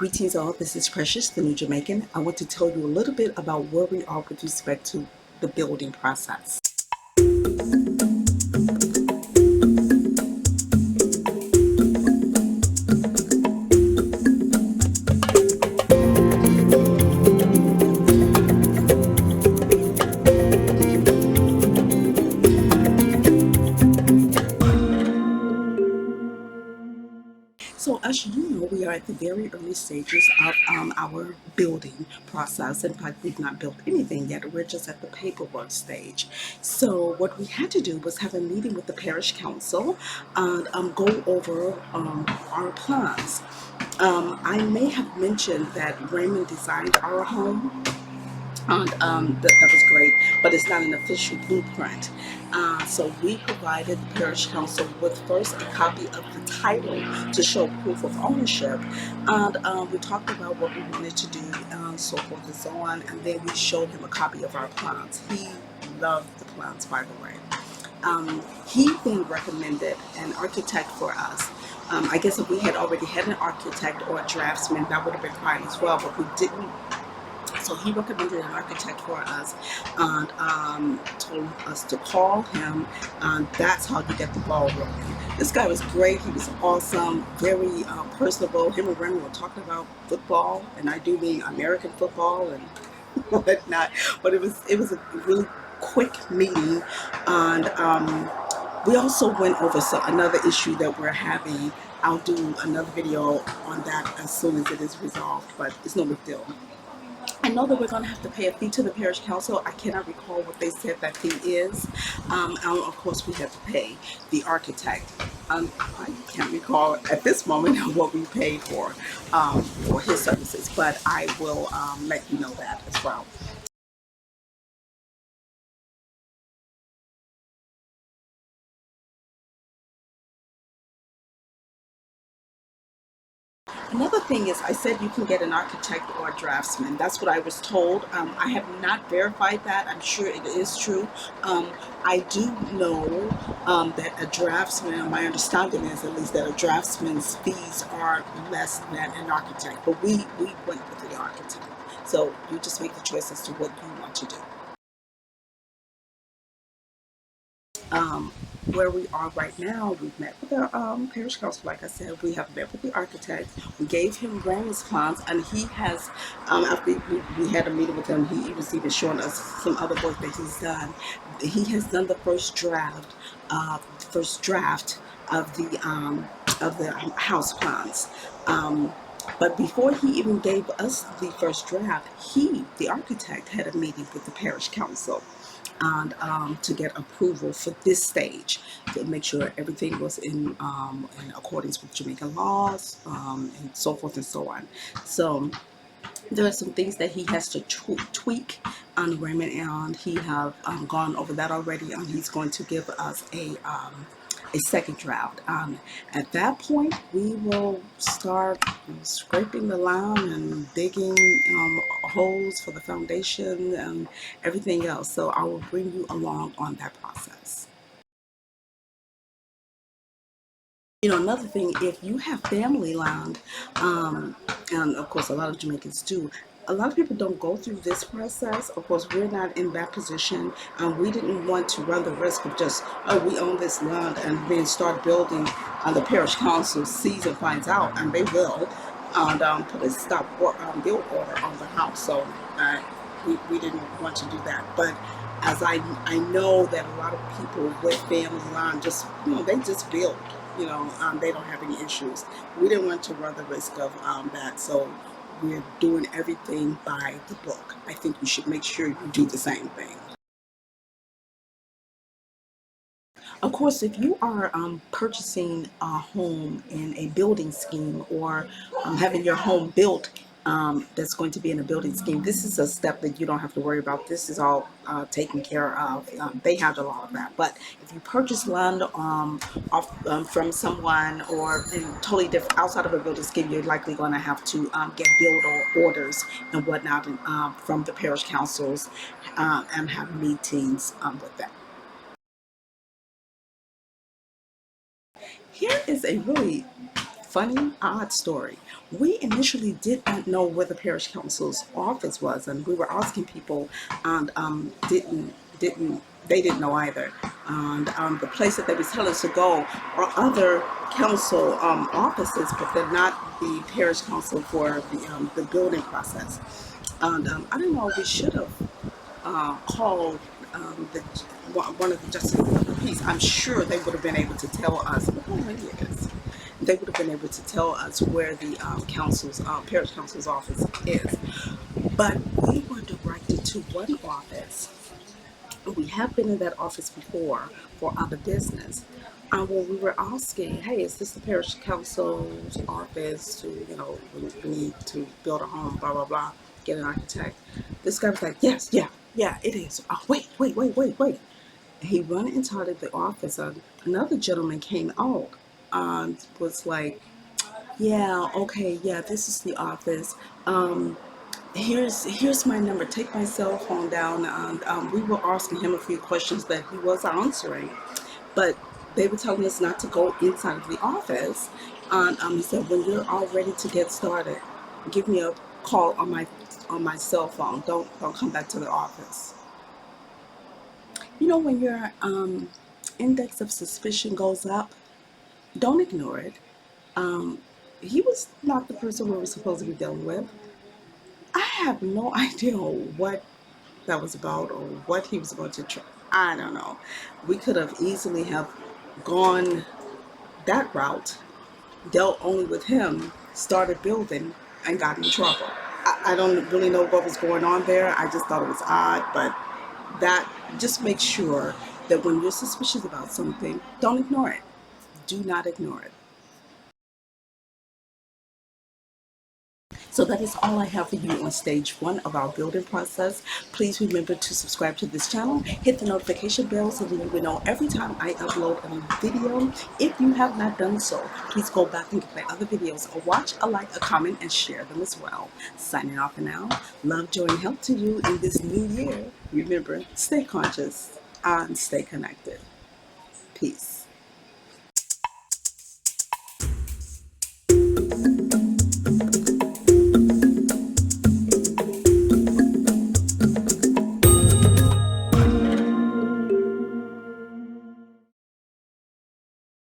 Greetings all, this is Precious, the New Jamaican. I want to tell you a little bit about where we are with respect to the building process. So as you know, we are at the very early stages of our building process. In fact, we've not built anything yet. We're just at the paperwork stage. So what we had to do was have a meeting with the Parish Council and go over our plans. I may have mentioned that Raymond designed our home, and that was great, but it's not an official blueprint. So we provided the Parish Council with first a copy of the title to show proof of ownership, and we talked about what we wanted to do, so forth and so on, and then we showed him a copy of our plans. He loved the plans, by the way. He then recommended an architect for us. I guess if we had already had an architect or a draftsman, that would have been fine as well, but we didn't. So he recommended an architect for us and told us to call him, and that's how you get the ball rolling. This guy was great. He was awesome, very personable. Him and Remy were talking about football, and I do mean American football and whatnot. But it was a really quick meeting, and we also went over another issue that we're having. I'll do another video on that as soon as it is resolved, but it's no big deal. I know that we're going to have to pay a fee to the Parish Council. I cannot recall what they said that fee is. And of course, we have to pay the architect. I can't recall at this moment what we paid for his services, but I will let you know that as well. Another thing is, I said you can get an architect or a draftsman. That's what I was told. I have not verified that. I'm sure it is true. I do know that a draftsman, my understanding is at least that a draftsman's fees are less than an architect. But we went with the architect. So you just make the choice as to what you want to do. Where we are right now, we've met with our parish council. Like I said, we have met with the architect. We gave him Graham's plans, and he has, after we had a meeting with him, he was even showing us some other work that he's done. He has done the first draft of the house plans. But before he even gave us the first draft, the architect, had a meeting with the parish council and to get approval for this stage, to make sure everything was in accordance with Jamaican laws, and so forth and so on. So there are some things that he has to tweak on Raymond, and he have gone over that already, and he's going to give us a second draft. At that point, we will start scraping the land and digging holes for the foundation and everything else. So I will bring you along on that process. Another thing, if you have family land, and of course a lot of Jamaicans do, a lot of people don't go through this process. Of course, we're not in that position, and we didn't want to run the risk of just, oh, we own this land, and then start building, and the parish council sees and finds out, and they will, and put a build order on the house. So we didn't want to do that. But as I know that a lot of people with family land just, they just build. They don't have any issues. We didn't want to run the risk of that, so we're doing everything by the book. I think you should make sure you do the same thing. Of course, if you are purchasing a home in a building scheme, or having your home built, that's going to be in a building scheme, this is a step that you don't have to worry about. This is all taken care of. They handle all of that. But if you purchase land from someone, or totally different outside of a building scheme, you're likely going to have to get orders and whatnot, from the parish councils, and have meetings with them. Here is a really funny, odd story. We initially did not know where the parish council's office was, and we were asking people, and didn't they didn't know either. And the place that they was telling us to go are other council offices, but they're not the parish council for the building process. And I don't know. We should have called the one of the justices of the peace. I'm sure they would have been able to tell us. Oh, it is. They would have been able to tell us where the parish council's office is. But we were directed to one office. We have been in that office before for other business. When we were asking, hey, is this the parish council's office to, we need to build a home, blah, blah, blah, get an architect. This guy was like, yes, yeah, yeah, it is. Oh, wait. He went inside of the office. Another gentleman came out and was like, yeah, okay, yeah, this is the office. Um, here's my number. Take my cell phone down. And we were asking him a few questions that he was answering, but they were telling us not to go inside of the office. And he said, when you're all ready to get started, give me a call on my cell phone. Don't come back to the office. When your index of suspicion goes up, don't ignore it. Um, he was not the person we were supposed to be dealing with. I have no idea what that was about or what he was going to try. I don't know. We could have easily have gone that route, dealt only with him, started building, and got in trouble. I don't really know what was going on there. I just thought it was odd, but that just make sure that when you're suspicious about something, don't ignore it. Do not ignore it. So that is all I have for you on stage one of our building process. Please remember to subscribe to this channel, hit the notification bell so that you will know every time I upload a new video. If you have not done so, please go back and get my other videos or watch, a like, a comment, and share them as well. Signing off for now. Love, joy, and health to you in this new year. Remember, stay conscious and stay connected. Peace.